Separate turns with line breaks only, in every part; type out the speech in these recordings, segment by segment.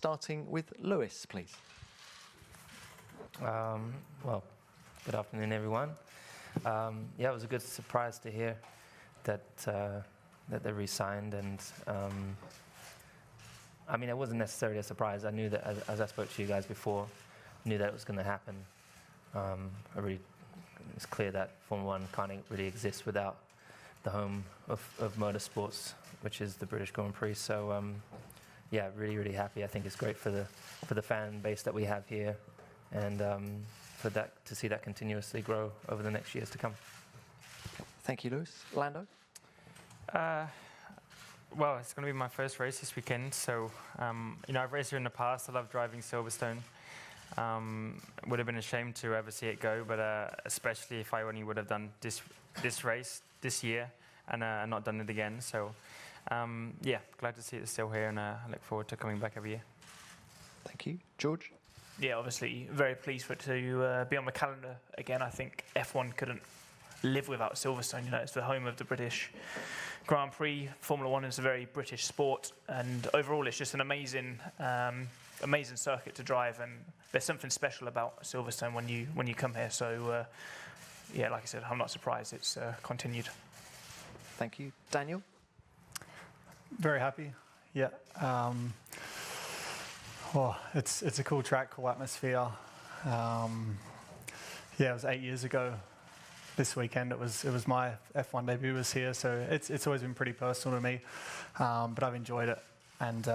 starting with Lewis, please.
Well, good afternoon, everyone. Yeah, it was a good surprise to hear that that they re-signed, and I mean, it wasn't necessarily a surprise. I knew that, as I spoke to you guys before, knew that it was going to happen. It's clear that Formula One can't really exist without the home of motorsports, which is the British Grand Prix. So, yeah, really, really happy. I think it's great for the fan base that we have here, and for that to see that continuously grow over the next years to come.
Thank you, Lewis. Lando?
Well, it's going to be my first race this weekend, so I've raced here in the past. I love driving Silverstone. It would have been a shame to ever see it go, but especially if I only would have done this race this year and not done it again. So, yeah, glad to see it still here, and I look forward to coming back every year.
Thank you. George?
Yeah, obviously very pleased for it to be on the calendar again. I think F1 couldn't live without Silverstone. It's the home of the British Grand Prix. Formula One is a very British sport, and overall it's just an amazing circuit to drive, and there's something special about Silverstone when you come here. So yeah, like I said, I'm not surprised it's continued.
Thank you. Daniel?
Very happy. Yeah. Well, it's a cool track, cool atmosphere. Yeah, it was 8 years ago. This weekend it was my F1 debut was here, so it's always been pretty personal to me, but I've enjoyed it, and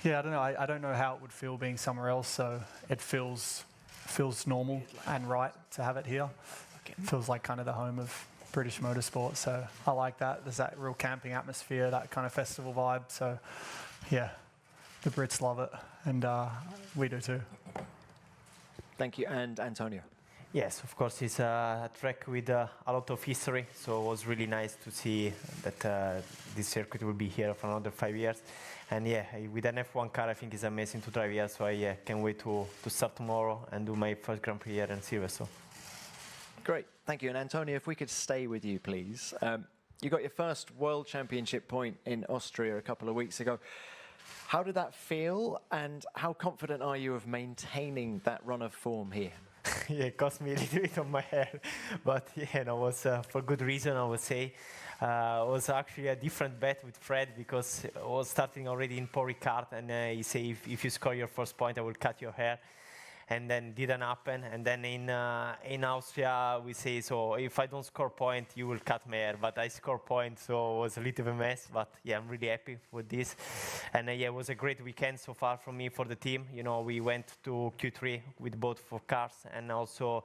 yeah, I don't know. I don't know how it would feel being somewhere else, so it feels normal and right to have it here. It feels like kind of the home of British motorsport, so I like that. There's that real camping atmosphere, that kind of festival vibe. So yeah, the Brits love it, and we do too.
Thank you. And Antonio?
Yes, of course, it's a track with a lot of history, so it was really nice to see that this circuit will be here for another 5 years. And yeah, with an F1 car, I think it's amazing to drive here, so I can't wait to start tomorrow and do my first Grand Prix here in Silverstone.
Great, thank you. And Antonio, if we could stay with you, please. You got your first World Championship point in Austria a couple of weeks ago. How did that feel, and how confident are you of maintaining that run of form here?
Yeah, it cost me a little bit on my hair, but yeah, it was for good reason, I would say. It was actually a different bet with Fred, because I was starting already in Paul Ricard, and he said, if you score your first point, I will cut your hair. And then didn't happen. And then in Austria, we say, so if I don't score point, you will cut my hair. But I score point, so it was a little bit of a mess. But yeah, I'm really happy with this. And yeah, it was a great weekend so far for me, for the team. We went to Q3 with both for cars, and also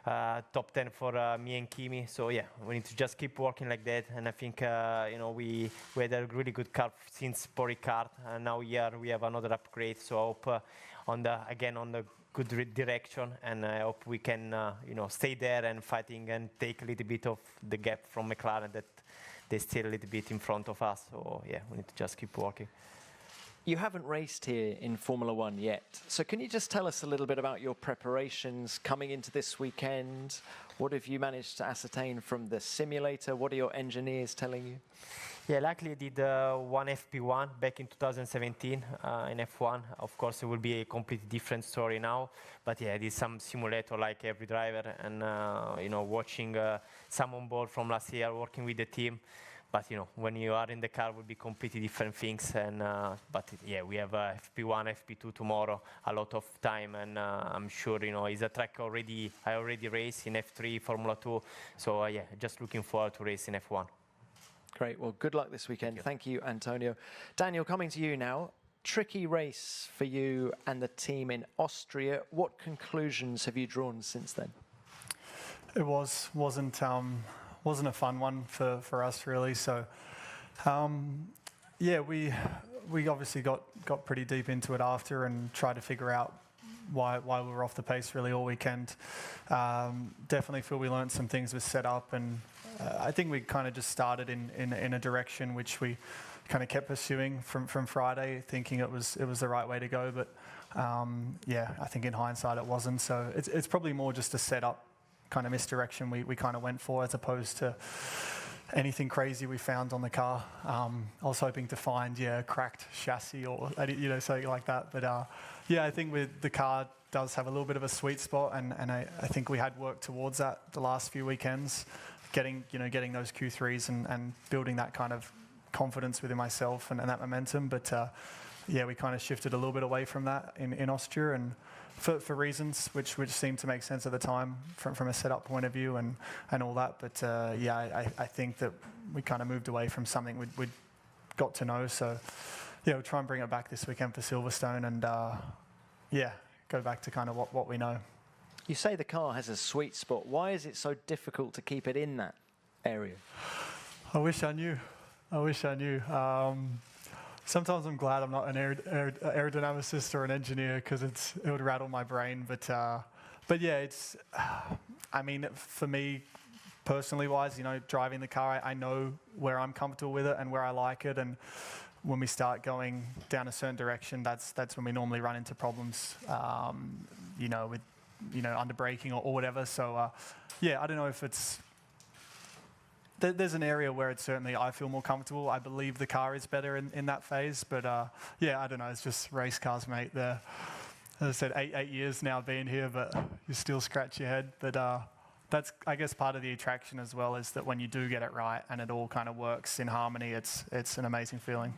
top 10 for me and Kimi. So yeah, we need to just keep working like that. And I think we had a really good car since Paul Ricard, and now here we have another upgrade. So I hope on the good direction, and I hope we can stay there and fighting and take a little bit of the gap from McLaren that they're still a little bit in front of us. So yeah, we need to just keep working.
You haven't raced here in Formula One yet, so can you just tell us a little bit about your preparations coming into this weekend? What have you managed to ascertain from the simulator? What are your engineers telling you?
Yeah, luckily I did one FP1 back in 2017 in F1. Of course, it will be a completely different story now. But yeah, I did some simulator like every driver, and watching some on board from last year, working with the team. But when you are in the car, it will be completely different things. And but yeah, we have FP1, FP2 tomorrow, a lot of time, and I'm sure it's a track I already raced in F3 Formula 2. So yeah, just looking forward to race in F1.
Great. Well, good luck this weekend. Thank you, Antonio. Daniel, coming to you now. Tricky race for you and the team in Austria. What conclusions have you drawn since then?
It wasn't a fun one for us, really. So yeah, we obviously got pretty deep into it after and tried to figure out why we were off the pace really all weekend. Definitely feel we learned some things with setup, and I think we kind of just started in a direction which we kind of kept pursuing from Friday, thinking it was the right way to go. But yeah, I think in hindsight it wasn't. So it's probably more just a setup kind of misdirection we kind of went for, as opposed to anything crazy we found on the car. I was hoping to find, a cracked chassis or, something like that. But I think with the car does have a little bit of a sweet spot, and I think we had worked towards that the last few weekends, getting those Q3s and building that kind of confidence within myself and that momentum. But we kind of shifted a little bit away from that in Austria, and for reasons which seemed to make sense at the time from a setup point of view and all that. But I think that we kind of moved away from something we'd got to know. So we'll try and bring it back this weekend for Silverstone, and go back to kind of what we know.
You say the car has a sweet spot. Why is it so difficult to keep it in that area?
I wish I knew. Sometimes I'm glad I'm not an aerodynamicist or an engineer, because it would rattle my brain. But it's. I mean, for me, personally wise, driving the car, I know where I'm comfortable with it and where I like it. And when we start going down a certain direction, that's when we normally run into problems. With under braking or whatever. So I don't know if it's. There's an area where it's certainly I feel more comfortable. I believe the car is better in that phase. But I don't know. It's just race cars, mate. As I said, 8 years now being here, but you still scratch your head. But that's, I guess, part of the attraction as well, is that when you do get it right and it all kind of works in harmony, it's an amazing feeling.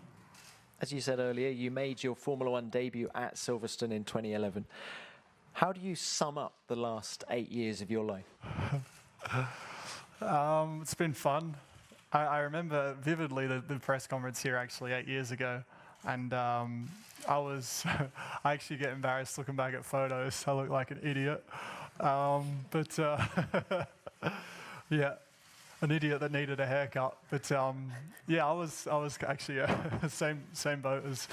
As you said earlier, you made your Formula One debut at Silverstone in 2011. How do you sum up the last 8 years of your life?
It's been fun. I remember vividly the press conference here actually 8 years ago, and I actually get embarrassed looking back at photos. I look like an idiot, an idiot that needed a haircut. But I was actually same boat as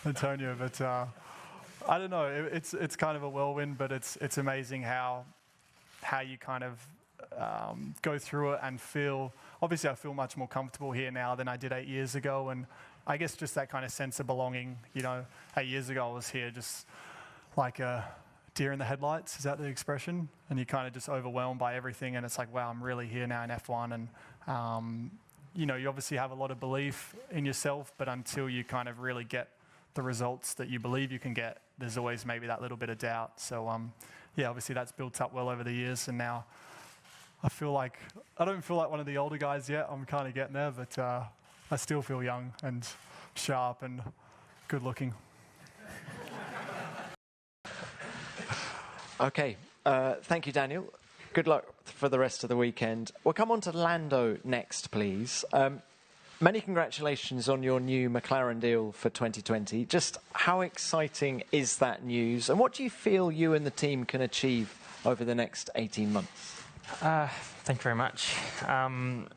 Antonio. But I don't know. It's kind of a whirlwind, but it's amazing how you kind of go through it and feel. Obviously, I feel much more comfortable here now than I did 8 years ago, and I guess just that kind of sense of belonging. 8 years ago I was here just like a deer in the headlights. Is that the expression? And you're kind of just overwhelmed by everything, and it's like, wow, I'm really here now in F1. And you obviously have a lot of belief in yourself, but until you kind of really get the results that you believe you can get, there's always maybe that little bit of doubt. So obviously that's built up well over the years, and now I don't feel like one of the older guys yet. I'm kind of getting there, but I still feel young and sharp and good looking.
Okay, thank you, Daniel. Good luck for the rest of the weekend. We'll come on to Lando next, please. Many congratulations on your new McLaren deal for 2020. Just how exciting is that news, and what do you feel you and the team can achieve over the next 18 months?
Thank you very much. I'm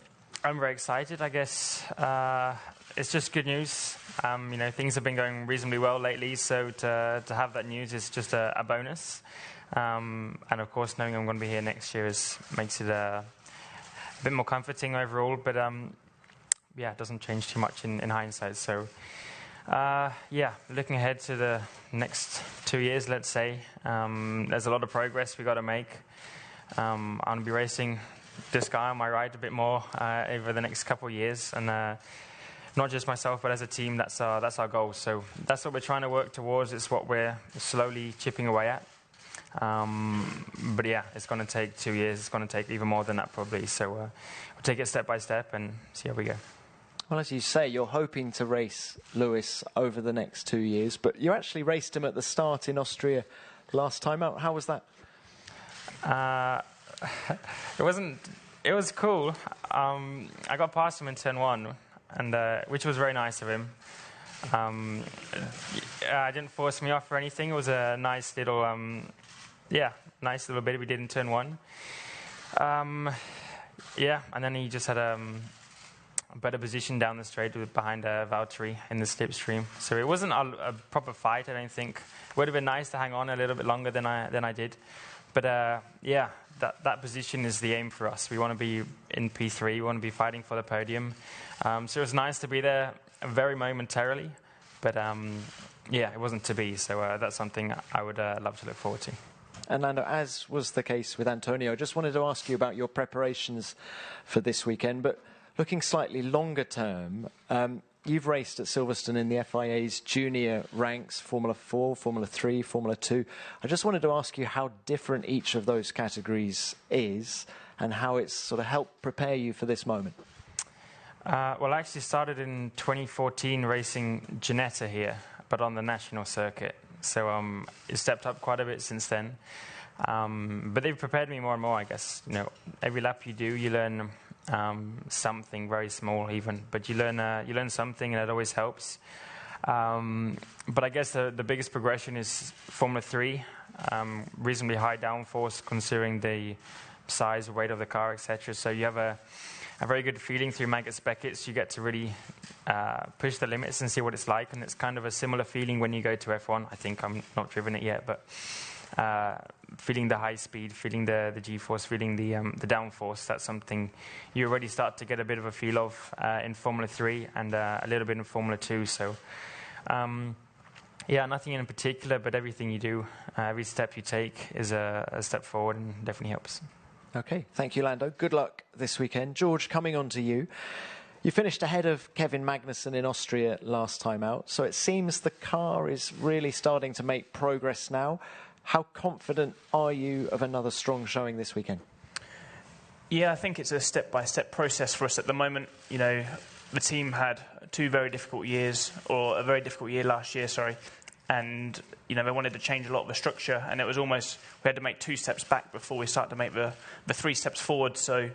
very excited, I guess. It's just good news. Things have been going reasonably well lately, so to have that news is just a bonus. And of course, knowing I'm going to be here next year makes it a bit more comforting overall. But it doesn't change too much in hindsight. So looking ahead to the next 2 years, let's say, there's a lot of progress we got to make. I'm going to be racing this guy on my right a bit more over the next couple of years, and not just myself, but as a team, that's our goal. So that's what we're trying to work towards. It's what we're slowly chipping away at. But it's going to take 2 years. It's going to take even more than that probably. So we'll take it step by step and see how we go.
Well, as you say, you're hoping to race Lewis over the next 2 years, but you actually raced him at the start in Austria last time out. How was that?
It was cool. I got past him in turn one, and which was very nice of him. I didn't force me off or anything. It was a nice little bit we did in turn one. And then he just had a better position down the straight behind Valtteri in the slipstream. So it wasn't a proper fight, I don't think. It would have been nice to hang on a little bit longer than I did. But that position is the aim for us. We want to be in P3. We want to be fighting for the podium. So it was nice to be there very momentarily. But it wasn't to be. So that's something I would love to look forward to.
And Lando, as was the case with Antonio, I just wanted to ask you about your preparations for this weekend. But Looking slightly longer term, you've raced at Silverstone in the FIA's junior ranks, Formula 4, Formula 3, Formula 2. I just wanted to ask you how different each of those categories is and how it's sort of helped prepare you for this moment.
Well, I actually started in 2014 racing Ginetta here, but on the national circuit. So it stepped up quite a bit since then. But they've prepared me more and more, I guess. You know, every lap you do, you learn something very small even, but you learn something, and it always helps. But I guess the biggest progression is Formula 3, reasonably high downforce considering the size, weight of the car, etc. So you have a very good feeling through Maggotts Becketts. You get to really push the limits and see what it's like, and it's kind of a similar feeling when you go to F1. I think I'm not driven it yet, but feeling the high speed, feeling the G-force, feeling the downforce, that's something you already start to get a bit of a feel of in Formula 3 and a little bit in Formula 2. So, yeah, nothing in particular, but everything you do, every step you take is a step forward and definitely helps.
Okay, thank you, Lando. Good luck this weekend. George, coming on to you. You finished ahead of Kevin Magnussen in Austria last time out, so it seems the car is really starting to make progress now. How confident are you of another strong showing this weekend?
Yeah, I think it's a step-by-step process for us at the moment. You know, the team had two very difficult years, or a very difficult year last year, sorry. And, you know, they wanted to change a lot of the structure, and it was almost, we had to make 2 steps back before we started to make the 3 steps forward. So,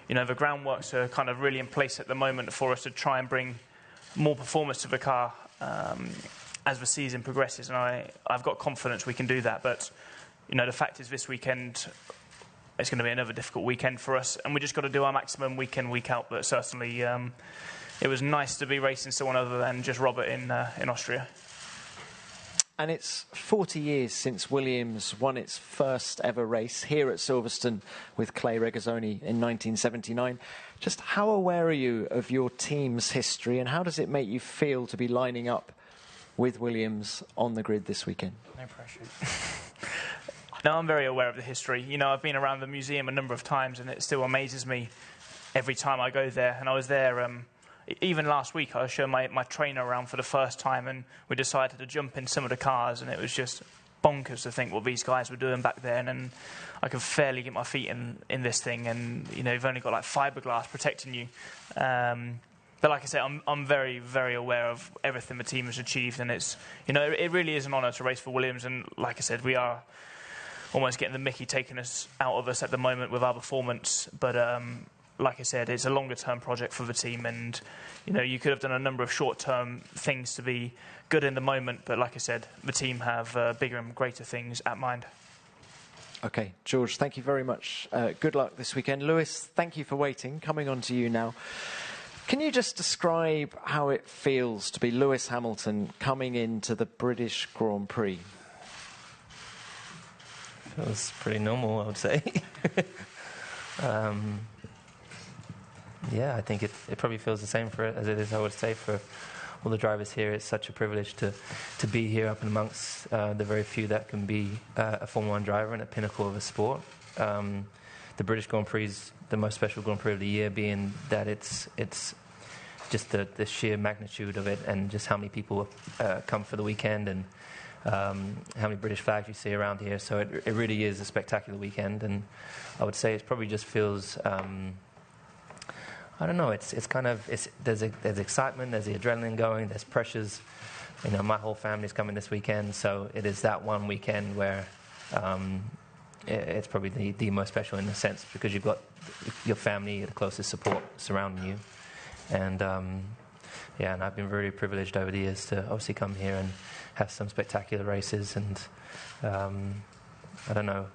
you know, the groundworks are kind of really in place at the moment for us to try and bring more performance to the car as the season progresses, and I've got confidence we can do that. But, you know, the fact is this weekend, it's going to be another difficult weekend for us, and we just got to do our maximum week in, week out. But certainly, it was nice to be racing someone other than just Robert in Austria.
And it's 40 years since Williams won its first ever race here at Silverstone with Clay Regazzoni in 1979. Just how aware are you of your team's history, and how does it make you feel to be lining up with Williams on the grid this weekend?
No pressure.
No, I'm very aware of the history. You know, I've been around the museum a number of times, and it still amazes me every time I go there. And I was there even last week. I was showing my trainer around for the first time, and we decided to jump in some of the cars, and it was just bonkers to think what these guys were doing back then. And I can fairly get my feet in this thing, and, you know, you've only got like fiberglass protecting you. But like I said, I'm very, very aware of everything the team has achieved, and it's, you know, it really is an honour to race for Williams. And like I said, we are almost getting the mickey taken out of us at the moment with our performance. But like I said, it's a longer-term project for the team, and, you know, you could have done a number of short-term things to be good in the moment. But like I said, the team have bigger and greater things at mind.
Okay, George, thank you very much. Good luck this weekend. Lewis, thank you for waiting. Coming on to you now. Can you just describe how it feels to be Lewis Hamilton coming into the British Grand Prix?
Feels pretty normal, I would say. Yeah, I think it probably feels the same as it is, I would say, for all the drivers here. It's such a privilege to be here up amongst the very few that can be a Formula 1 driver and a pinnacle of a sport. The British Grand Prix is the most special Grand Prix of the year, being that it's just the sheer magnitude of it, and just how many people come for the weekend, and how many British flags you see around here. So it really is a spectacular weekend, and I would say it probably just feels, I don't know, it's kind of, there's excitement, there's the adrenaline going, there's pressures. You know, my whole family's coming this weekend, so it is that one weekend where it's probably the most special in a sense, because you've got your family, the closest support surrounding you. And yeah, and I've been very privileged over the years to obviously come here and have some spectacular races. And I don't know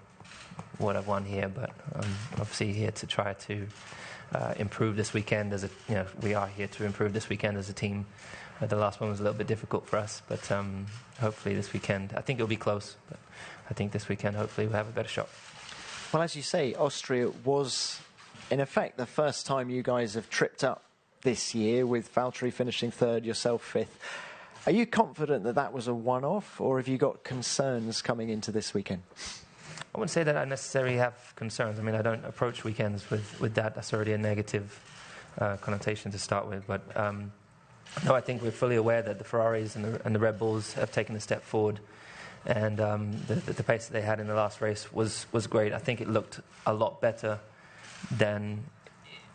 what I've won here, but I'm obviously here to try to improve this weekend. We are here to improve this weekend as a team. The last one was a little bit difficult for us, but hopefully this weekend, I think it'll be close, but I think this weekend hopefully we'll have a better shot.
Well, as you say, Austria was, in effect, the first time you guys have tripped up this year, with Valtteri finishing third, yourself fifth. Are you confident that that was a one-off, or have you got concerns coming into this weekend?
I wouldn't say that I necessarily have concerns. I mean, I don't approach weekends with that. That's already a negative connotation to start with. But no, I think we're fully aware that the Ferraris and the Red Bulls have taken a step forward, and the pace that they had in the last race was great. I think it looked a lot better than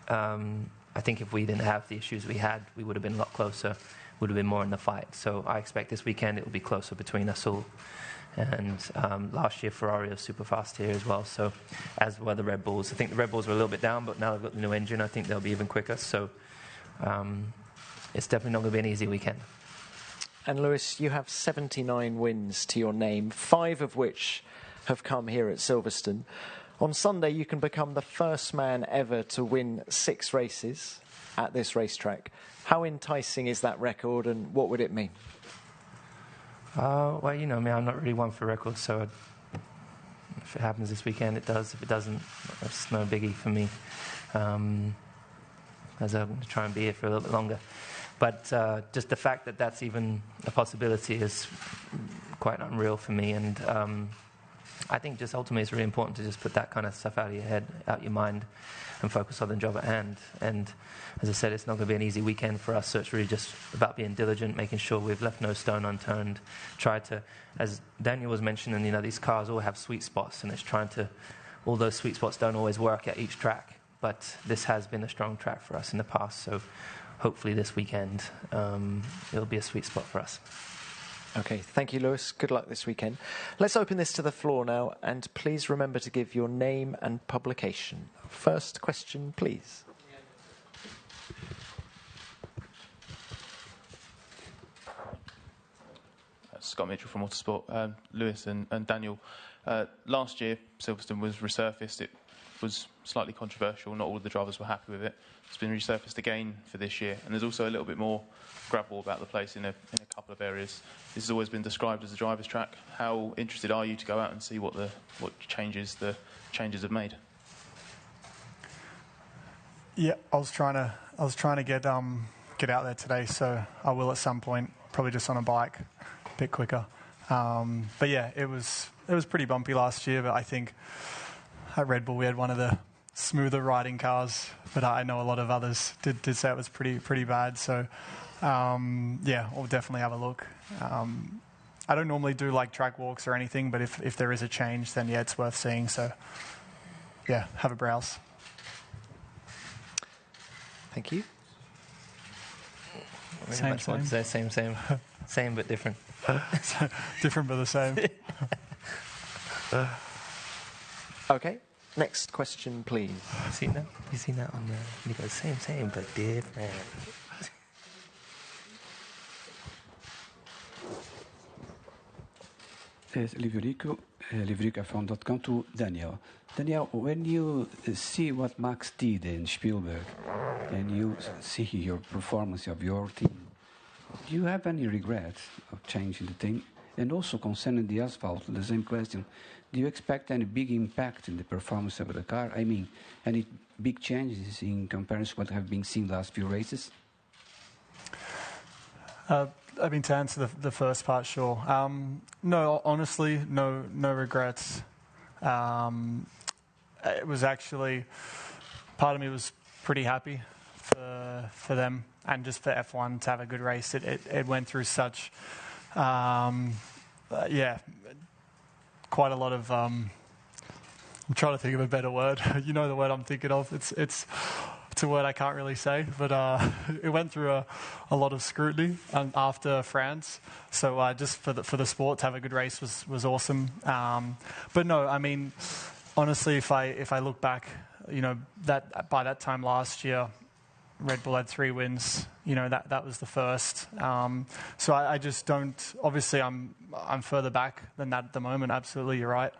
I think if we didn't have the issues we had, we would have been a lot closer, would have been more in the fight. So I expect this weekend it will be closer between us all. And last year Ferrari was super fast here as well, so as were the Red Bulls. I think the Red Bulls were a little bit down, but now they've got the new engine, I think they'll be even quicker. So it's definitely not going to be an easy weekend.
And Lewis, you have 79 wins to your name, 5 of which have come here at Silverstone. On Sunday, you can become the first man ever to win 6 races at this racetrack. How enticing is that record, and what would it mean?
Well, you know me, I'm not really one for records, so if it happens this weekend, it does. If it doesn't, it's no biggie for me, as I'm going to try and be here for a little bit longer. But just the fact that that's even a possibility is quite unreal for me, and I think just ultimately it's really important to just put that kind of stuff out of your head, out your mind, and focus on the job at hand. And as I said, it's not going to be an easy weekend for us, so it's really just about being diligent, making sure we've left no stone unturned. Try to, as Daniel was mentioning, you know, these cars all have sweet spots, and it's trying to, all those sweet spots don't always work at each track, but this has been a strong track for us in the past, so hopefully this weekend it'll be a sweet spot for us.
Okay, thank you, Lewis. Good luck this weekend. Let's open this to the floor now, and please remember to give your name and publication. First question, please.
Scott Mitchell from Autosport. Lewis and Daniel, last year Silverstone was resurfaced. It was slightly controversial. Not all of the drivers were happy with it. It's been resurfaced again for this year, and there's also a little bit more gravel about the place in a couple of areas. This has always been described as a driver's track. How interested are you to go out and see what changes the changes have made?
Yeah, I was trying to get out there today, so I will at some point. Probably just on a bike, a bit quicker. But yeah, it was pretty bumpy last year. But I think at Red Bull we had one of the smoother riding cars, but I know a lot of others did say it was pretty bad. So yeah, we'll definitely have a look. I don't normally do like track walks or anything, but if there is a change, then yeah, it's worth seeing. So yeah, have a browse.
Thank you.
Same.
Same but different.
Different but the same.
Okay, next question, please.
You seen that on there? You go same but different.
Yes, Liverico F1.com to Daniel. Daniel, when you see what Max did in Spielberg and you see your performance of your team, do you have any regrets of changing the team? And also concerning the asphalt, the same question. Do you expect any big impact in the performance of the car? I mean, any big changes in comparison to what have been seen last few races?
I mean, to answer the first part, sure. No, honestly, no regrets. It was actually, part of me was pretty happy for them and just for F1 to have a good race. It went through such, quite a lot of, I'm trying to think of a better word. You know the word I'm thinking of. It's a word I can't really say, but it went through a lot of scrutiny after France. So just for the sport to have a good race was awesome. But no, I mean, honestly, if I look back, you know, that by that time last year, Red Bull had 3 wins. You know, that was the first. So I just don't. Obviously, I'm further back than that at the moment. Absolutely, you're right.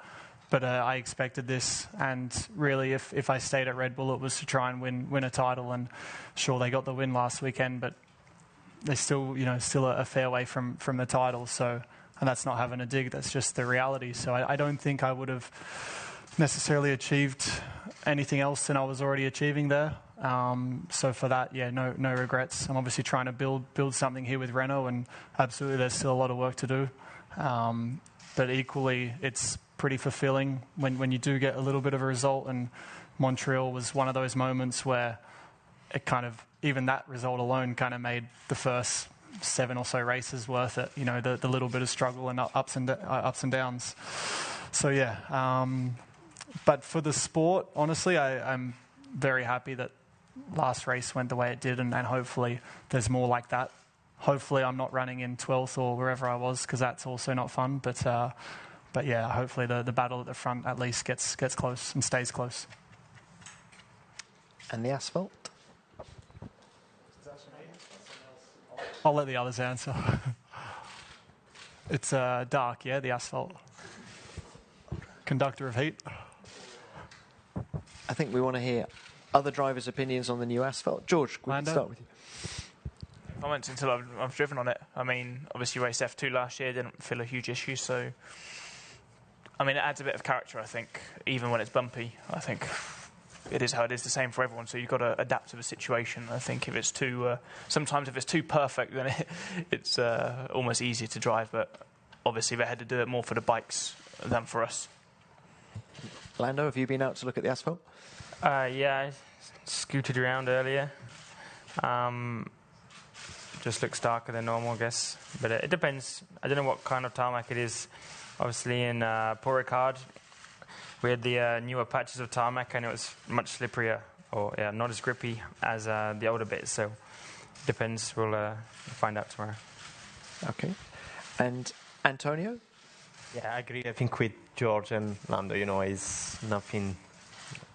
But I expected this, and really, if I stayed at Red Bull, it was to try and win a title. And sure, they got the win last weekend, but they're still a fair way from the title. So, and that's not having a dig. That's just the reality. So I don't think I would have necessarily achieved anything else than I was already achieving there. So for that, yeah, no regrets. I'm obviously trying to build something here with Renault, and absolutely, there's still a lot of work to do. But equally, it's pretty fulfilling when you do get a little bit of a result, and Montreal was one of those moments where it kind of, even that result alone kind of made the first 7 or so races worth it. You know, the little bit of struggle and ups and downs. So yeah, but for the sport, honestly, I'm very happy that last race went the way it did, and hopefully there's more like that. Hopefully I'm not running in 12th or wherever I was, because that's also not fun. But yeah, hopefully the battle at the front at least gets close and stays close.
And the asphalt?
I'll let the others answer. It's dark, yeah, the asphalt. Conductor of heat.
I think we want to hear other drivers' opinions on the new asphalt. George, we can
Lando?
start with you.
Comments until I've driven on it. I mean, obviously raced F2 last year, didn't feel a huge issue, so I mean, it adds a bit of character, I think, even when it's bumpy. I think it is how it is, the same for everyone, so you've got to adapt to the situation. I think if it's sometimes if it's too perfect, then it's almost easier to drive, but obviously they had to do it more for the bikes than for us.
Lando, have you been out to look at the asphalt?
Yeah, I scooted around earlier. Just looks darker than normal, I guess. But it depends. I don't know what kind of tarmac it is. Obviously, in Paul Ricard, we had the newer patches of tarmac, and it was much slipperier, or not as grippy as the older bits. So it depends. We'll find out tomorrow.
Okay. And Antonio?
Yeah, I agree. I think with George and Lando, is nothing.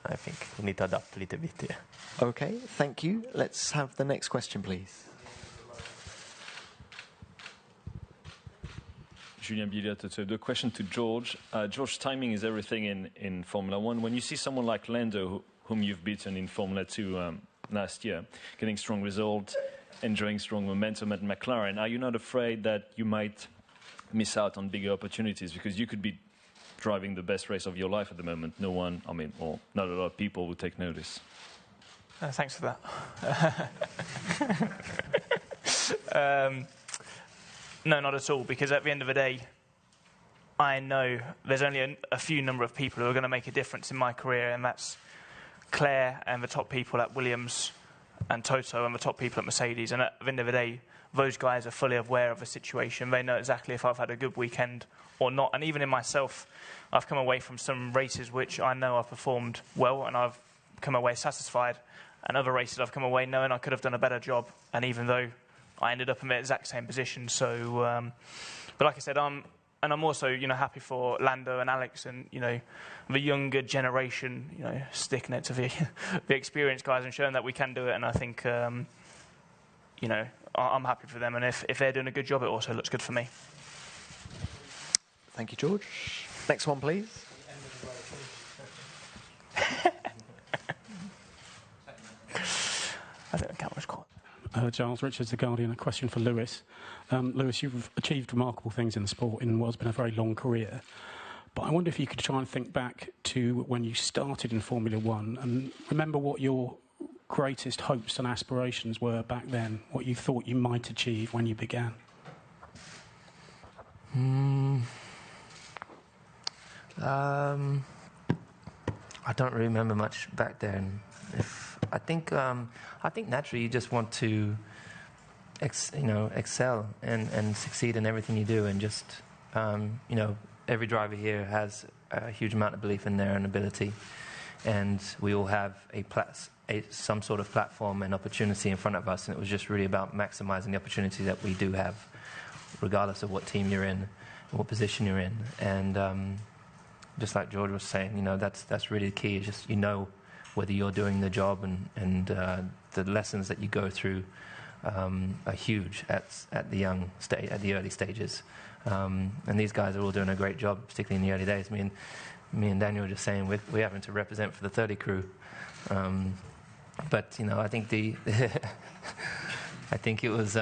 I think we need to adapt a little bit here.
Okay, thank you. Let's have the next question, please.
Julien Billiot. So the question to George. George, timing is everything in Formula One. When you see someone like Lando, whom you've beaten in Formula 2 last year, getting strong results, enjoying strong momentum at McLaren, are you not afraid that you might miss out on bigger opportunities? Because you could be driving the best race of your life at the moment. No one, or not a lot of people would take notice.
Thanks for that. No, not at all, because at the end of the day, I know there's only a few number of people who are going to make a difference in my career, and that's Claire and the top people at Williams and Toto and the top people at Mercedes. And at the end of the day, those guys are fully aware of the situation. They know exactly if I've had a good weekend or not. And even in myself, I've come away from some races which I know I've performed well, and I've come away satisfied. And other races I've come away knowing I could have done a better job. And even though I ended up in the exact same position. So, but like I said, I'm also, happy for Lando and Alex and, the younger generation, sticking it to the experienced guys and showing that we can do it. And I think, I'm happy for them. And if they're doing a good job, it also looks good for me.
Thank you, George. Next one, please.
I think the camera's caught.
Giles Richards, The Guardian. A question for Lewis. Lewis, you've achieved remarkable things in the sport in what's been a very long career. But I wonder if you could try and think back to when you started in Formula One and remember what your greatest hopes and aspirations were back then, what you thought you might achieve when you began.
I don't really remember much back then. I think naturally you just want to, excel and succeed in everything you do, and just, every driver here has a huge amount of belief in their own ability, and we all have some sort of platform and opportunity in front of us, and it was just really about maximizing the opportunity that we do have, regardless of what team you're in, what position you're in, and just like George was saying, that's really the key. Is just whether you're doing the job, and the lessons that you go through are huge at the early stages. And these guys are all doing a great job, particularly in the early days. Me and Daniel were just saying we're having to represent for the 30 crew. But I think I think it was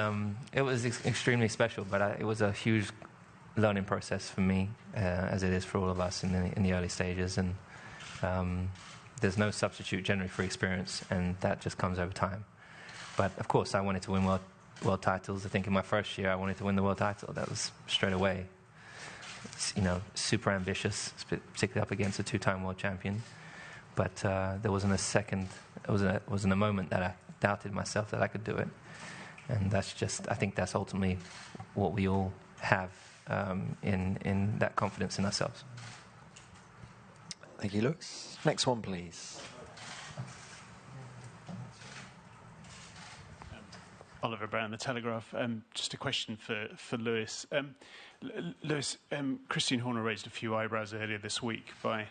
extremely special. But it was a huge learning process for me, as it is for all of us in the early stages. And there's no substitute generally for experience, and that just comes over time. But of course, I wanted to win world titles. I think in my first year, I wanted to win the world title. That was straight away. Super ambitious, particularly up against a two-time world champion. But there wasn't a second. It wasn't a moment that doubted myself that I could do it. And I think that's ultimately what we all have in that confidence in ourselves.
Thank you, Lewis. Next one, please.
Oliver Brown, The Telegraph. Just a question for Lewis. Lewis, Christian Horner raised a few eyebrows earlier this week by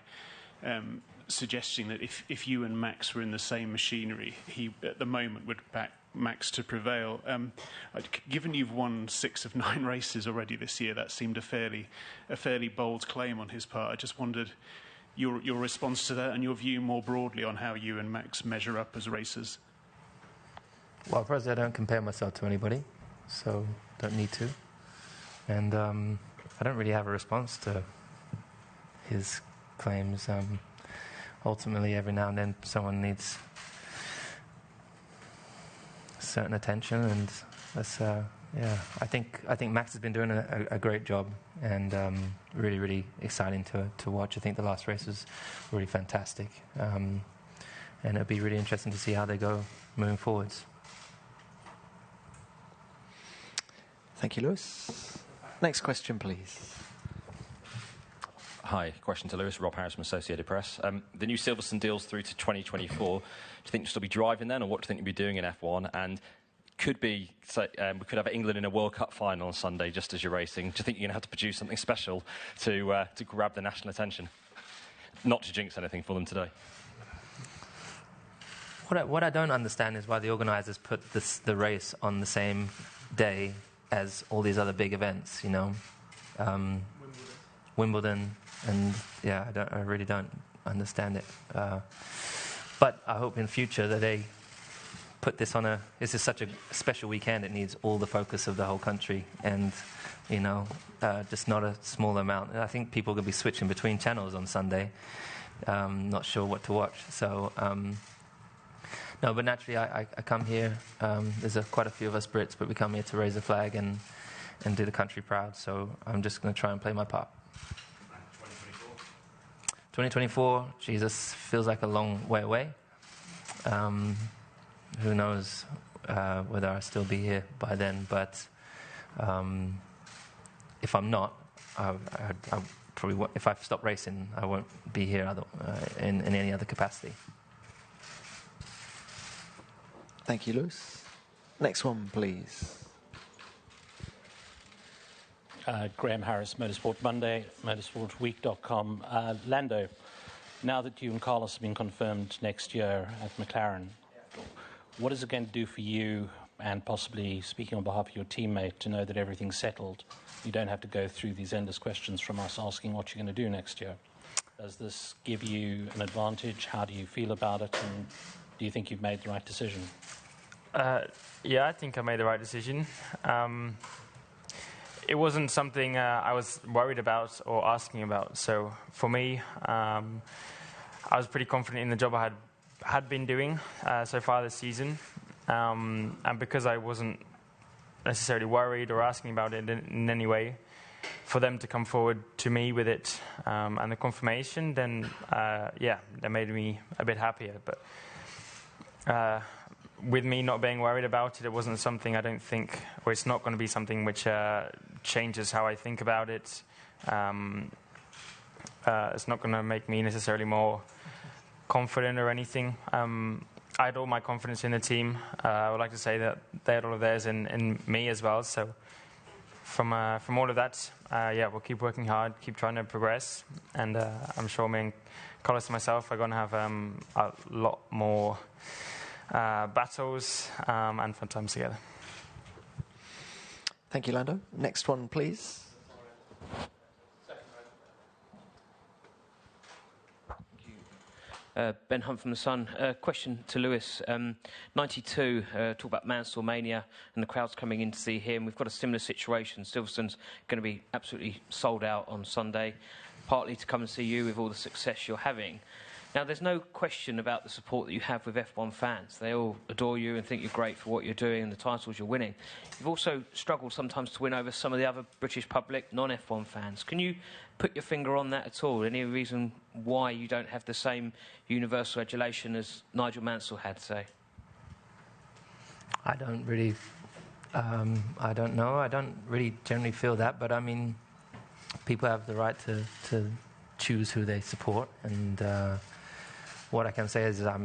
suggesting that if you and Max were in the same machinery, he at the moment would back Max to prevail. Given you've won 6 of 9 races already this year, that seemed a fairly bold claim on his part. I just wondered your response to that and your view more broadly on how you and Max measure up as racers.
Well, first, I don't compare myself to anybody, so don't need to. And I don't really have a response to his claims. Ultimately, every now and then, someone needs certain attention, and that's I think Max has been doing a great job, and really, really exciting to watch. I think the last race was really fantastic, and it'll be really interesting to see how they go moving forwards.
Thank you, Lewis. Next question, please.
Hi, question to Lewis. Rob Harris from Associated Press. The new Silverstone deal's through to 2024. Do you think you'll still be driving then, or what do you think you'll be doing in F1? And we could have England in a World Cup final on Sunday just as you're racing. Do you think you're going to have to produce something special to grab the national attention? Not to jinx anything for them today.
What I don't understand is why the organisers put the race on the same day as all these other big events, you know. Wimbledon, and I really don't understand it. But I hope in future that they put this on this is such a special weekend, it needs all the focus of the whole country, and, you know, just not a small amount. And I think people are going to be switching between channels on Sunday, not sure what to watch. So, no, but naturally I come here, there's quite a few of us Brits, but we come here to raise the flag and do the country proud, so I'm just going to try and play my part. 2024, Jesus, feels like a long way away. Who knows whether I'll still be here by then, but if I'm not, I probably if I stop racing, I won't be here in any other capacity.
Thank you, Lewis. Next one, please.
Graham Harris, Motorsport Monday, motorsportweek.com. Lando, now that you and Carlos have been confirmed next year at McLaren, what is it going to do for you, and possibly speaking on behalf of your teammate, to know that everything's settled? You don't have to go through these endless questions from us asking what you're going to do next year. Does this give you an advantage? How do you feel about it? And do you think you've made the right decision?
Yeah, I think I made the right decision. It wasn't something I was worried about or asking about. So for me, I was pretty confident in the job I had been doing so far this season. And because I wasn't necessarily worried or asking about it in any way, for them to come forward to me with it and the confirmation, then, that made me a bit happier. But with me not being worried about it, it wasn't something I don't think, or it's not going to be something which changes how I think about it. It's not going to make me necessarily more confident or anything. I had all my confidence in the team. I would like to say that they had all of theirs in me as well. So from all of that, we'll keep working hard, keep trying to progress, and I'm sure me and Carlos and myself are going to have a lot more battles and fun times together.
Thank you, Lando. Next one, please.
Ben Hunt from The Sun. Question to Lewis. 92, talk about Mansell Mania and the crowds coming in to see him. We've got a similar situation. Silverstone's going to be absolutely sold out on Sunday, partly to come and see you with all the success you're having. Now, there's no question about the support that you have with F1 fans. They all adore you and think you're great for what you're doing and the titles you're winning. You've also struggled sometimes to win over some of the other British public, non-F1 fans. Can you put your finger on that at all? Any reason why you don't have the same universal adulation as Nigel Mansell had, say?
I don't really. I don't know. I don't really generally feel that, but I mean, people have the right to choose who they support, and what I can say is I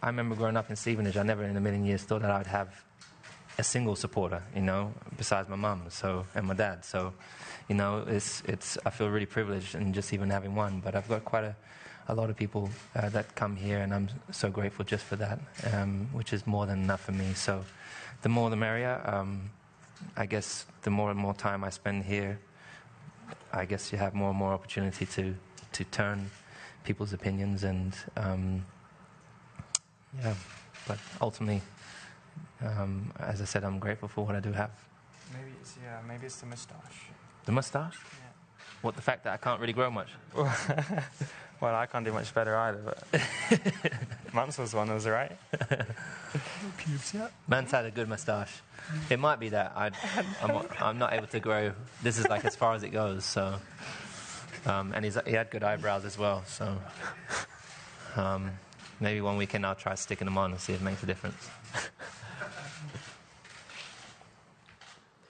remember growing up in Stevenage. I never in a million years thought that I'd have a single supporter, besides my mum, and my dad. So, it's. I feel really privileged in just even having one. But I've got quite a lot of people that come here, and I'm so grateful just for that, which is more than enough for me. So, the more the merrier. I guess the more and more time I spend here, I guess you have more and more opportunity to turn people's opinions, and but ultimately, as I said, I'm grateful for what I do have.
Maybe it's the moustache.
The moustache?
Yeah.
What, the fact that I can't really grow much?
Well, I can't do much better either, but Mansell's one was alright.
Pubes yet?
Man's had a good moustache. It might be that I'm not able to grow. This is like as far as it goes. So, and he had good eyebrows as well. So, maybe one weekend I'll try sticking them on and see if it makes a difference.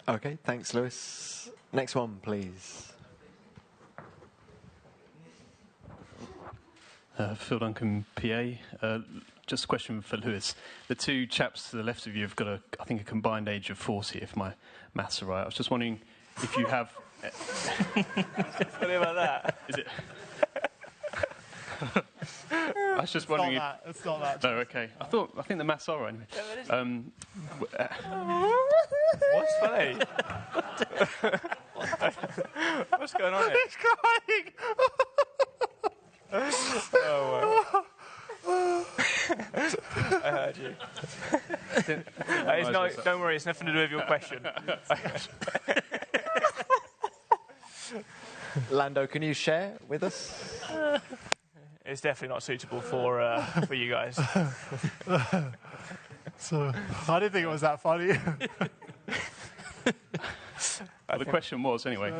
Okay, thanks, Lewis. Next one, please.
Phil Duncan, PA. Just a question for Lewis. The two chaps to the left of you have got, I think, a combined age of 40, if my maths are right. I was just wondering if you have...
What about that?
Is it... I was just wondering
It's not that.
No, okay. I think the maths are right anyway.
What's funny? What's going on here?
He's crying!
Oh, I heard you. Don't worry, it's nothing to do with your question.
Lando, can you share with us?
It's definitely not suitable for you guys.
So I didn't think it was that funny.
Well, the question was, anyway,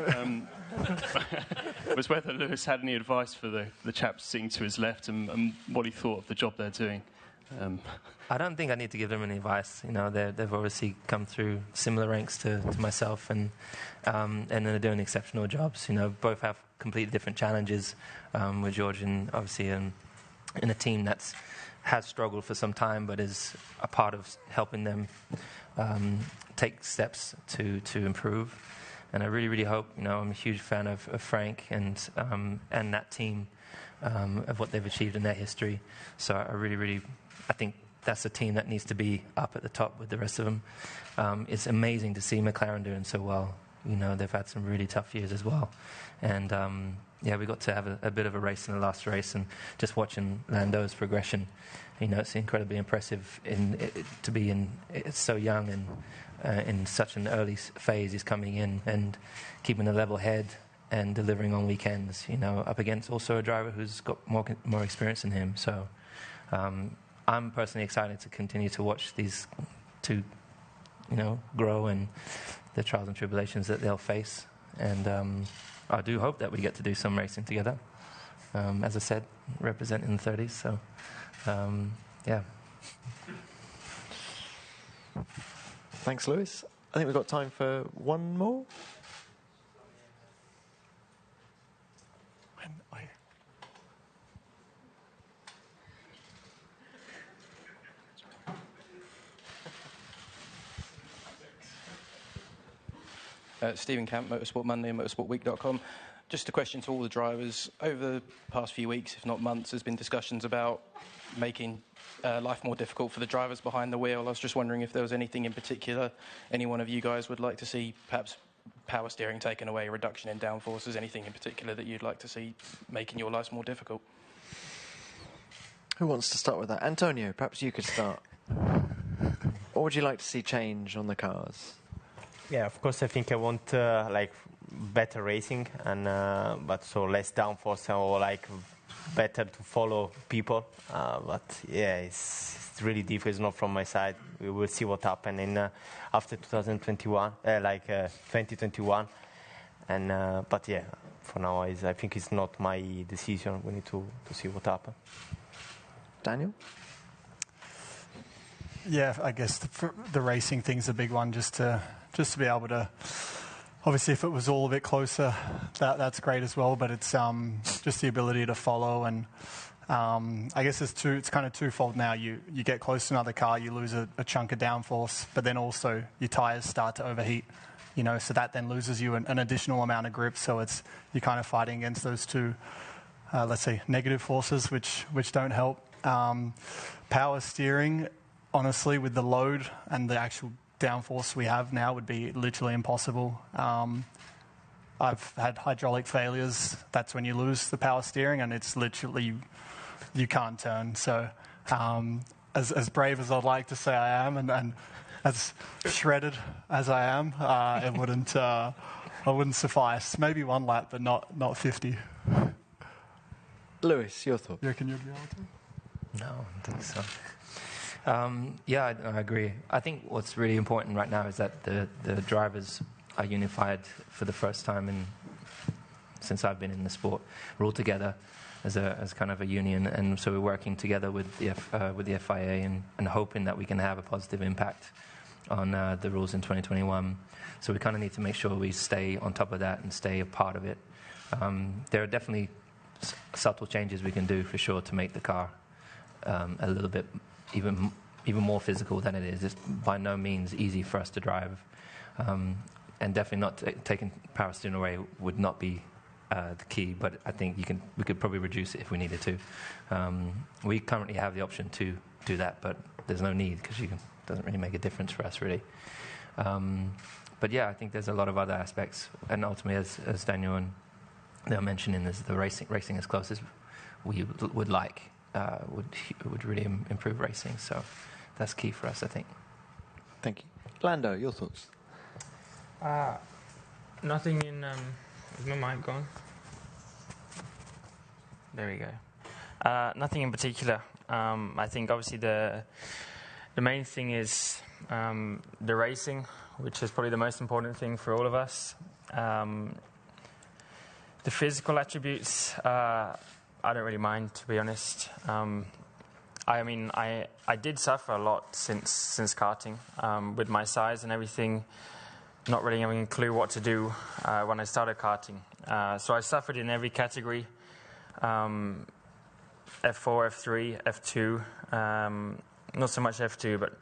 was whether Lewis had any advice for the chaps sitting to his left and what he thought of the job they're doing.
I don't think I need to give them any advice. They've obviously come through similar ranks to myself, and they're doing exceptional jobs. Both have completely different challenges. With George, and obviously in a team that's has struggled for some time, but is a part of helping them take steps to improve. And I really, really hope. I'm a huge fan of Frank and that team, of what they've achieved in their history. So I really, really, I think that's a team that needs to be up at the top with the rest of them. It's amazing to see McLaren doing so well. They've had some really tough years as well. And we got to have a bit of a race in the last race, and just watching Lando's progression, it's incredibly impressive to be so young and in such an early phase. He's coming in and keeping a level head and delivering on weekends, up against also a driver who's got more experience than him. So I'm personally excited to continue to watch these two, grow, and the trials and tribulations that they'll face. And I do hope that we get to do some racing together. As I said, representing the 30s. So, yeah.
Thanks, Lewis. I think we've got time for one more.
Stephen Camp, Motorsport Monday and motorsportweek.com. Just a question to all the drivers. Over the past few weeks, if not months, there's been discussions about making life more difficult for the drivers behind the wheel. I was just wondering if there was anything in particular any one of you guys would like to see, perhaps power steering taken away, a reduction in downforces, anything in particular that you'd like to see making your lives more difficult?
Who wants to start with that? Antonio, perhaps you could start. What would you like to see change on the cars?
Yeah, of course, I think I want better racing, and but so less downforce, or better to follow people. But yeah, it's really difficult. It's not from my side. We will see what happens in after 2021, 2021. And but yeah, for now, I think it's not my decision. We need to see what happens.
Daniel?
Yeah, I guess the racing thing's a big one. Just to be able to. Obviously, if it was all a bit closer, that's great as well. But it's just the ability to follow, and I guess it's kind of twofold now. You get close to another car, you lose a chunk of downforce, but then also your tyres start to overheat. So that then loses you an additional amount of grip. So you're kind of fighting against those two, let's say, negative forces, which don't help. Power steering, honestly, with the load and the actual downforce we have now, would be literally impossible. I've had hydraulic failures. That's when you lose the power steering, and it's literally you can't turn. So as brave as I'd like to say I am, and as shredded as I am, it wouldn't I wouldn't suffice. Maybe 1 lap, but not 50.
Lewis, your thoughts?
You reckon you'd be able to?
No, I don't think so. Yeah, I agree. I think what's really important right now is that the drivers are unified for the first time since I've been in the sport. We're all together as kind of a union, and so we're working together with the FIA and hoping that we can have a positive impact on the rules in 2021. So we kind of need to make sure we stay on top of that and stay a part of it. There are definitely subtle changes we can do for sure to make the car a little bit even more physical than it is. It's by no means easy for us to drive, and definitely not taking power steering away would not be the key. But I think we could probably reduce it if we needed to. We currently have the option to do that, but there's no need because it doesn't really make a difference for us really. But yeah, I think there's a lot of other aspects, and ultimately, as Daniel and they were mentioning, is the racing as close as we would like. Would really improve racing, so that's key for us, I think.
Thank you. Lando, your thoughts?
Nothing in... is my mic gone? There we go. Nothing in particular. I think obviously the main thing is the racing, which is probably the most important thing for all of us. The physical attributes, I don't really mind, to be honest. I mean, I did suffer a lot since karting with my size and everything, not really having a clue what to do when I started karting. So I suffered in every category, F4, F3, F2, not so much F2, but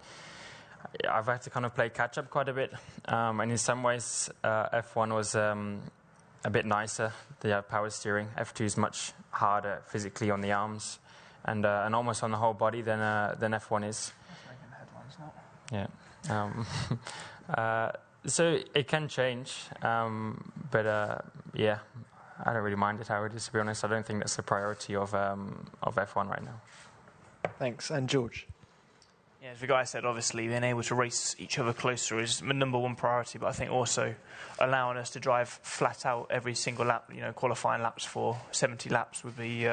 I've had to kind of play catch-up quite a bit. And in some ways, F1 was a bit nicer. They have power steering. F2 is much harder physically on the arms and almost on the whole body than F1 is. Yeah. So it can change, but yeah, I don't really mind it how it is, to be honest. I don't think that's the priority of F1 right now.
Thanks. And George?
Yeah, as the guy said, obviously being able to race each other closer is my number one priority, but I think also allowing us to drive flat out every single lap, qualifying laps for 70 laps would be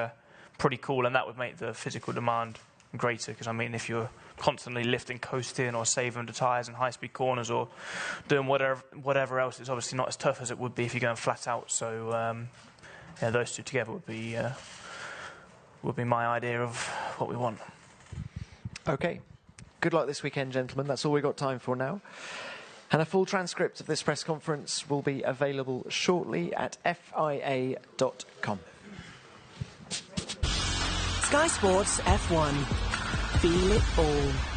pretty cool, and that would make the physical demand greater, because I mean, if you're constantly lifting, coasting, or saving the tyres in high-speed corners, or doing whatever else, it's obviously not as tough as it would be if you're going flat out. So yeah, those two together would be my idea of what we want.
Okay. Good luck this weekend, gentlemen. That's all we've got time for now. And a full transcript of this press conference will be available shortly at FIA.com.
Sky Sports F1. Feel it all.